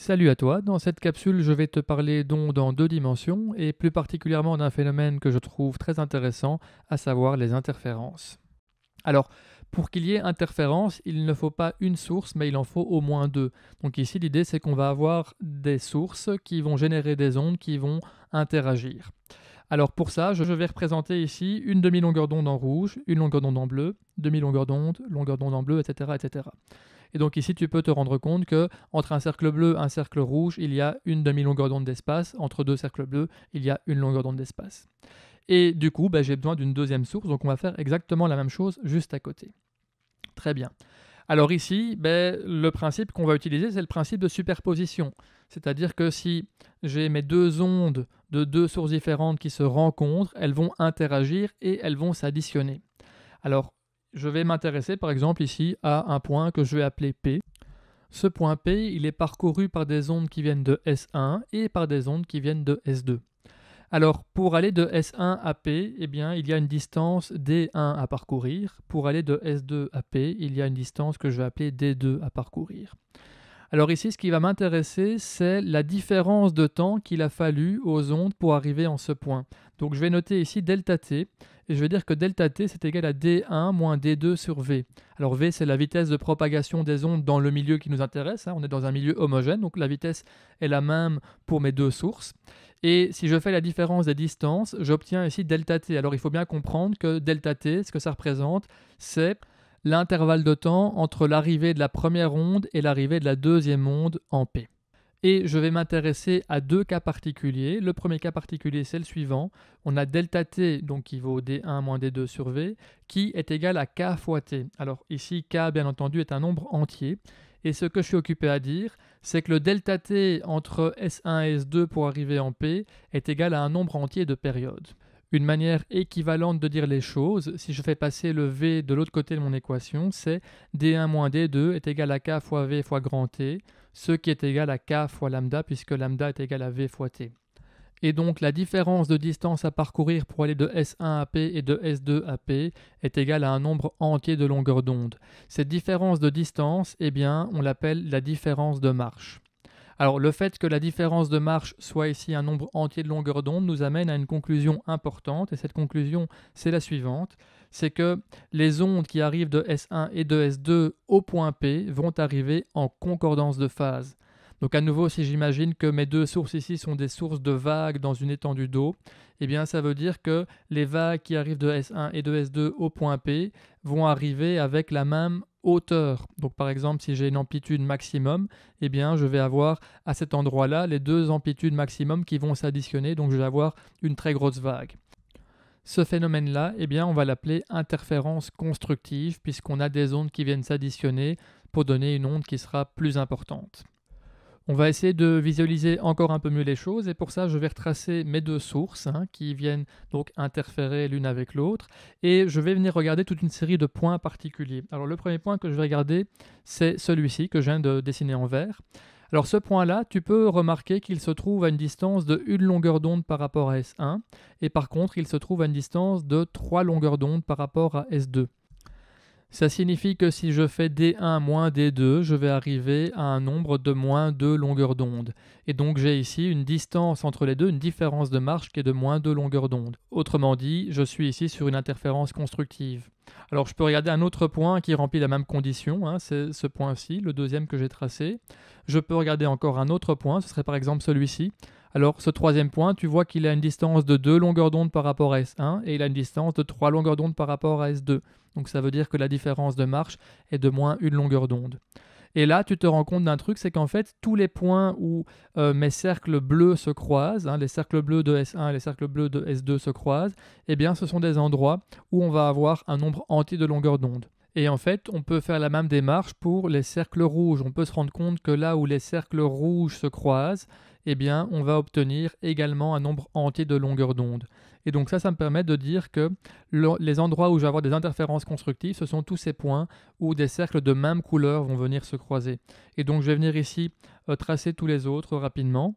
Salut à toi, dans cette capsule je vais te parler d'ondes en deux dimensions et plus particulièrement d'un phénomène que je trouve très intéressant, à savoir les interférences. Alors, pour qu'il y ait interférence, il ne faut pas une source mais il en faut au moins deux. Donc ici l'idée c'est qu'on va avoir des sources qui vont générer des ondes qui vont interagir. Alors pour ça, je vais représenter ici une demi-longueur d'onde en rouge, une longueur d'onde en bleu, demi-longueur d'onde en bleu, etc., etc. Et donc ici, tu peux te rendre compte que entre un cercle bleu et un cercle rouge, il y a une demi-longueur d'onde d'espace. Entre deux cercles bleus, il y a une longueur d'onde d'espace. Et du coup, j'ai besoin d'une deuxième source, donc on va faire exactement la même chose juste à côté. Très bien. Alors ici, le principe qu'on va utiliser, c'est le principe de superposition. C'est-à-dire que si j'ai mes deux ondes de deux sources différentes qui se rencontrent, elles vont interagir et elles vont s'additionner. Alors, je vais m'intéresser par exemple ici à un point que je vais appeler P. Ce point P, il est parcouru par des ondes qui viennent de S1 et par des ondes qui viennent de S2. Alors, pour aller de S1 à P, eh bien, il y a une distance D1 à parcourir. Pour aller de S2 à P, il y a une distance que je vais appeler D2 à parcourir. Alors ici, ce qui va m'intéresser, c'est la différence de temps qu'il a fallu aux ondes pour arriver en ce point. Donc je vais noter ici delta t, et je vais dire que delta t, c'est égal à d1 moins d2 sur v. Alors v, c'est la vitesse de propagation des ondes dans le milieu qui nous intéresse. On est dans un milieu homogène, donc la vitesse est la même pour mes deux sources. Et si je fais la différence des distances, j'obtiens ici delta t. Alors il faut bien comprendre que delta t, ce que ça représente, c'est l'intervalle de temps entre l'arrivée de la première onde et l'arrivée de la deuxième onde en P. Et je vais m'intéresser à deux cas particuliers. Le premier cas particulier, c'est le suivant. On a delta t, donc qui vaut d1 moins d2 sur v, qui est égal à k fois t. Alors ici, k, bien entendu, est un nombre entier. Et ce que je suis occupé à dire, c'est que le delta t entre S1 et S2 pour arriver en P est égal à un nombre entier de périodes. Une manière équivalente de dire les choses, si je fais passer le V de l'autre côté de mon équation, c'est D1 moins D2 est égal à K fois V fois grand T, ce qui est égal à K fois lambda, puisque lambda est égal à V fois T. Et donc la différence de distance à parcourir pour aller de S1 à P et de S2 à P est égale à un nombre entier de longueurs d'onde. Cette différence de distance, eh bien, on l'appelle la différence de marche. Alors le fait que la différence de marche soit ici un nombre entier de longueur d'onde nous amène à une conclusion importante, et cette conclusion c'est la suivante, c'est que les ondes qui arrivent de S1 et de S2 au point P vont arriver en concordance de phase. Donc à nouveau, si j'imagine que mes deux sources ici sont des sources de vagues dans une étendue d'eau, eh bien ça veut dire que les vagues qui arrivent de S1 et de S2 au point P vont arriver avec la même hauteur. Donc par exemple, si j'ai une amplitude maximum, eh bien je vais avoir à cet endroit-là les deux amplitudes maximum qui vont s'additionner, donc je vais avoir une très grosse vague. Ce phénomène-là, eh bien, on va l'appeler interférence constructive, puisqu'on a des ondes qui viennent s'additionner pour donner une onde qui sera plus importante. On va essayer de visualiser encore un peu mieux les choses, et pour ça je vais retracer mes deux sources qui viennent donc interférer l'une avec l'autre, et je vais venir regarder toute une série de points particuliers. Alors le premier point que je vais regarder, c'est celui-ci que je viens de dessiner en vert. Alors ce point-là, tu peux remarquer qu'il se trouve à une distance de 1 longueur d'onde par rapport à S1, et par contre il se trouve à une distance de 3 longueurs d'onde par rapport à S2. Ça signifie que si je fais D1 moins D2, je vais arriver à un nombre de moins 2 longueurs d'onde. Et donc j'ai ici une distance entre les deux, une différence de marche qui est de moins 2 longueurs d'onde. Autrement dit, je suis ici sur une interférence constructive. Alors je peux regarder un autre point qui remplit la même condition, c'est ce point-ci, le deuxième que j'ai tracé. Je peux regarder encore un autre point, ce serait par exemple celui-ci. Alors ce troisième point, tu vois qu'il a une distance de 2 longueurs d'onde par rapport à S1 et il a une distance de 3 longueurs d'onde par rapport à S2. Donc ça veut dire que la différence de marche est de moins 1 longueur d'onde. Et là, tu te rends compte d'un truc, c'est qu'en fait, tous les points où mes cercles bleus se croisent, les cercles bleus de S1 et les cercles bleus de S2 se croisent, eh bien ce sont des endroits où on va avoir un nombre entier de longueurs d'onde. Et en fait, on peut faire la même démarche pour les cercles rouges. On peut se rendre compte que là où les cercles rouges se croisent, eh bien, on va obtenir également un nombre entier de longueurs d'onde. Et donc ça me permet de dire que les endroits où je vais avoir des interférences constructives, ce sont tous ces points où des cercles de même couleur vont venir se croiser. Et donc je vais venir ici tracer tous les autres rapidement.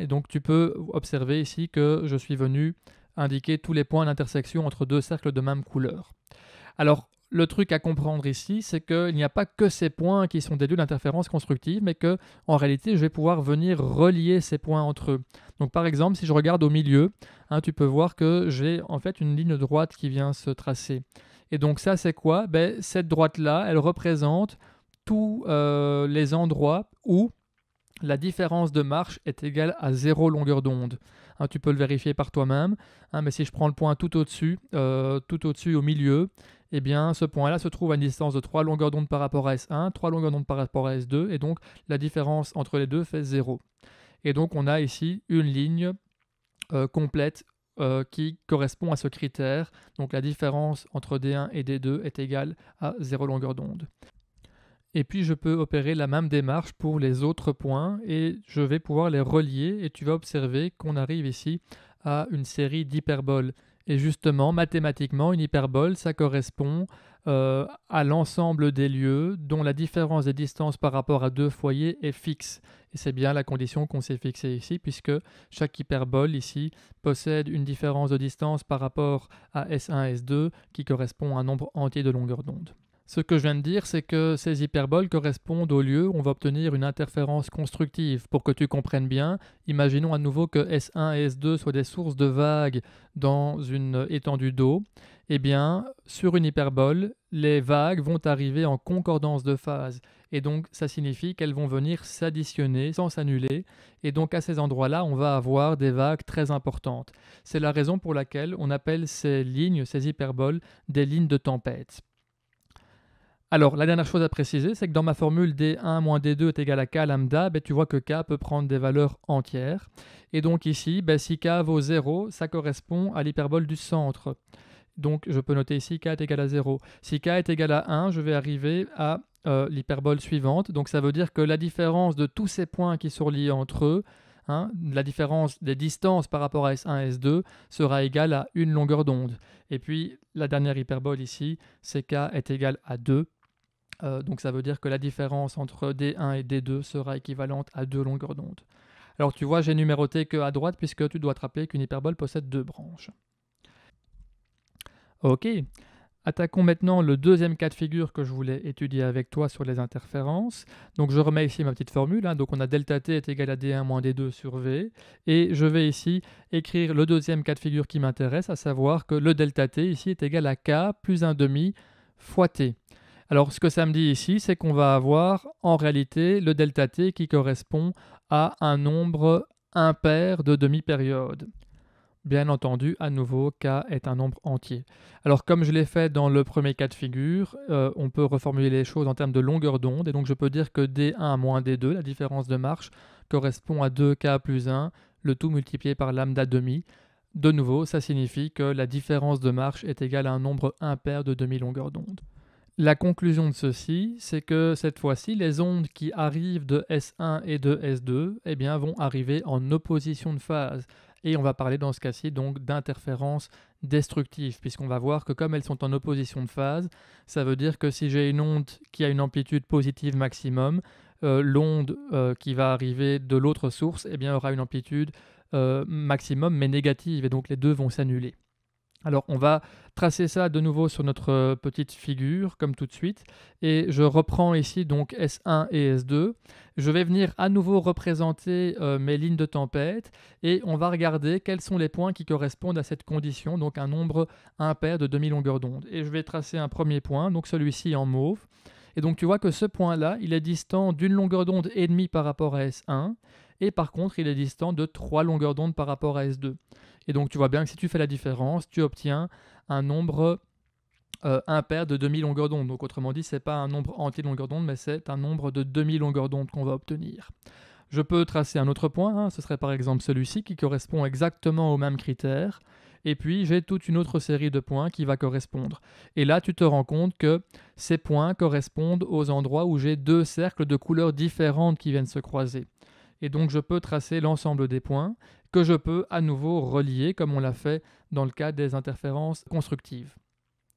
Et donc tu peux observer ici que je suis venu indiquer tous les points d'intersection entre deux cercles de même couleur. Alors, le truc à comprendre ici, c'est qu'il n'y a pas que ces points qui sont des lieux d'interférence constructive, mais que en réalité, je vais pouvoir venir relier ces points entre eux. Donc par exemple, si je regarde au milieu, tu peux voir que j'ai en fait une ligne droite qui vient se tracer. Et donc ça, c'est quoi? Cette droite-là, elle représente tous les endroits où la différence de marche est égale à 0 longueur d'onde. Tu peux le vérifier par toi-même, mais si je prends le point tout au-dessus au milieu, eh bien ce point-là se trouve à une distance de 3 longueurs d'onde par rapport à S1, 3 longueurs d'onde par rapport à S2, et donc la différence entre les deux fait 0. Et donc on a ici une ligne complète qui correspond à ce critère. Donc la différence entre D1 et D2 est égale à 0 longueur d'onde. Et puis je peux opérer la même démarche pour les autres points et je vais pouvoir les relier et tu vas observer qu'on arrive ici à une série d'hyperboles. Et justement, mathématiquement, une hyperbole, ça correspond à l'ensemble des lieux dont la différence des distances par rapport à deux foyers est fixe. Et c'est bien la condition qu'on s'est fixée ici, puisque chaque hyperbole ici possède une différence de distance par rapport à S1 et S2 qui correspond à un nombre entier de longueur d'onde. Ce que je viens de dire, c'est que ces hyperboles correspondent au lieu où on va obtenir une interférence constructive. Pour que tu comprennes bien, imaginons à nouveau que S1 et S2 soient des sources de vagues dans une étendue d'eau. Eh bien, sur une hyperbole, les vagues vont arriver en concordance de phase. Et donc, ça signifie qu'elles vont venir s'additionner sans s'annuler. Et donc, à ces endroits-là, on va avoir des vagues très importantes. C'est la raison pour laquelle on appelle ces lignes, ces hyperboles, des lignes de tempête. Alors, la dernière chose à préciser, c'est que dans ma formule D1 moins D2 est égal à K lambda, tu vois que K peut prendre des valeurs entières. Et donc ici, si K vaut 0, ça correspond à l'hyperbole du centre. Donc je peux noter ici K est égal à 0. Si K est égal à 1, je vais arriver à l'hyperbole suivante. Donc ça veut dire que la différence de tous ces points qui sont reliés entre eux, la différence des distances par rapport à S1 et S2 sera égale à une longueur d'onde. Et puis la dernière hyperbole ici, c'est K est égal à 2. Donc ça veut dire que la différence entre D1 et D2 sera équivalente à 2 longueurs d'onde. Alors tu vois, j'ai numéroté que à droite puisque tu dois te rappeler qu'une hyperbole possède deux branches. Ok, attaquons maintenant le deuxième cas de figure que je voulais étudier avec toi sur les interférences. Donc je remets ici ma petite formule. Donc on a delta t est égal à D1 moins D2 sur V. Et je vais ici écrire le deuxième cas de figure qui m'intéresse, à savoir que le delta t ici est égal à K plus 1/2 fois T. Alors, ce que ça me dit ici, c'est qu'on va avoir en réalité le delta t qui correspond à un nombre impair de demi-période. Bien entendu, à nouveau, k est un nombre entier. Alors, comme je l'ai fait dans le premier cas de figure, on peut reformuler les choses en termes de longueur d'onde. Et donc, je peux dire que D1 moins D2, la différence de marche, correspond à 2k plus 1, le tout multiplié par lambda demi. De nouveau, ça signifie que la différence de marche est égale à un nombre impair de demi-longueur d'onde. La conclusion de ceci, c'est que cette fois-ci, les ondes qui arrivent de S1 et de S2 vont arriver en opposition de phase. Et on va parler dans ce cas-ci donc d'interférences destructives, puisqu'on va voir que comme elles sont en opposition de phase, ça veut dire que si j'ai une onde qui a une amplitude positive maximum, l'onde qui va arriver de l'autre source aura une amplitude maximum mais négative, et donc les deux vont s'annuler. Alors on va tracer ça de nouveau sur notre petite figure comme tout de suite, et je reprends ici donc S1 et S2. Je vais venir à nouveau représenter mes lignes de tempête et on va regarder quels sont les points qui correspondent à cette condition, donc un nombre impair de demi-longueur d'onde. Et je vais tracer un premier point, donc celui-ci en mauve. Et donc tu vois que ce point-là, il est distant d'une longueur d'onde et demie par rapport à S1, et par contre il est distant de 3 longueurs d'onde par rapport à S2. Et donc tu vois bien que si tu fais la différence, tu obtiens un nombre impair de demi-longueur d'onde. Donc autrement dit, ce n'est pas un nombre entier de longueur d'onde, mais c'est un nombre de demi-longueur d'onde qu'on va obtenir. Je peux tracer un autre point, ce serait par exemple celui-ci qui correspond exactement au même critère. Et puis j'ai toute une autre série de points qui va correspondre. Et là, tu te rends compte que ces points correspondent aux endroits où j'ai deux cercles de couleurs différentes qui viennent se croiser. Et donc je peux tracer l'ensemble des points que je peux à nouveau relier comme on l'a fait dans le cas des interférences constructives.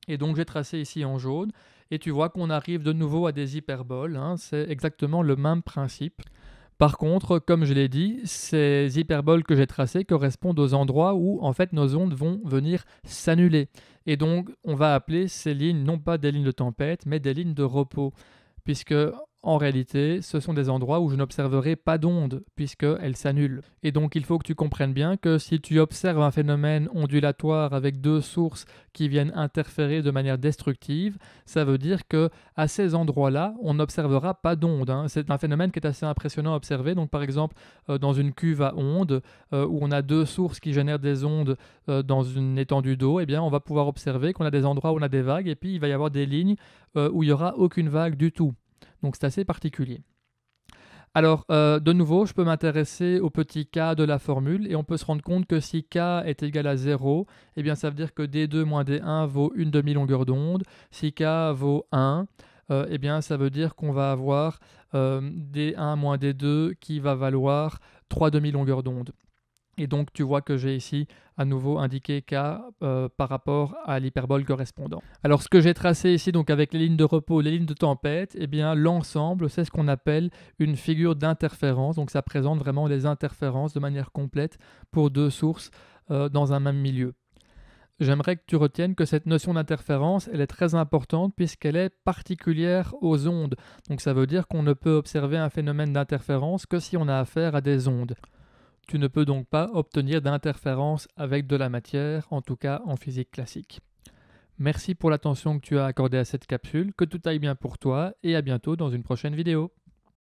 Et donc j'ai tracé ici en jaune et tu vois qu'on arrive de nouveau à des hyperboles, c'est exactement le même principe. Par contre, comme je l'ai dit, ces hyperboles que j'ai tracées correspondent aux endroits où en fait nos ondes vont venir s'annuler. Et donc on va appeler ces lignes non pas des lignes de tempête, mais des lignes de repos, puisque en réalité, ce sont des endroits où je n'observerai pas d'ondes, puisqu'elles s'annulent. Et donc il faut que tu comprennes bien que si tu observes un phénomène ondulatoire avec deux sources qui viennent interférer de manière destructive, ça veut dire que à ces endroits-là, on n'observera pas d'ondes, hein. C'est un phénomène qui est assez impressionnant à observer. Donc par exemple, dans une cuve à ondes, où on a deux sources qui génèrent des ondes dans une étendue d'eau, eh bien on va pouvoir observer qu'on a des endroits où on a des vagues, et puis il va y avoir des lignes où il n'y aura aucune vague du tout. Donc c'est assez particulier. Alors, de nouveau, je peux m'intéresser au petit k de la formule et on peut se rendre compte que si k est égal à 0, eh bien ça veut dire que d2 moins d1 vaut une demi-longueur d'onde. Si k vaut 1, eh bien ça veut dire qu'on va avoir d1 moins d2 qui va valoir 3 demi-longueurs d'onde. Et donc tu vois que j'ai ici à nouveau indiqué K par rapport à l'hyperbole correspondant. Alors ce que j'ai tracé ici donc avec les lignes de repos, les lignes de tempête, eh bien l'ensemble c'est ce qu'on appelle une figure d'interférence. Donc ça présente vraiment les interférences de manière complète pour deux sources dans un même milieu. J'aimerais que tu retiennes que cette notion d'interférence, elle est très importante puisqu'elle est particulière aux ondes. Donc ça veut dire qu'on ne peut observer un phénomène d'interférence que si on a affaire à des ondes. Tu ne peux donc pas obtenir d'interférence avec de la matière, en tout cas en physique classique. Merci pour l'attention que tu as accordée à cette capsule, que tout aille bien pour toi et à bientôt dans une prochaine vidéo.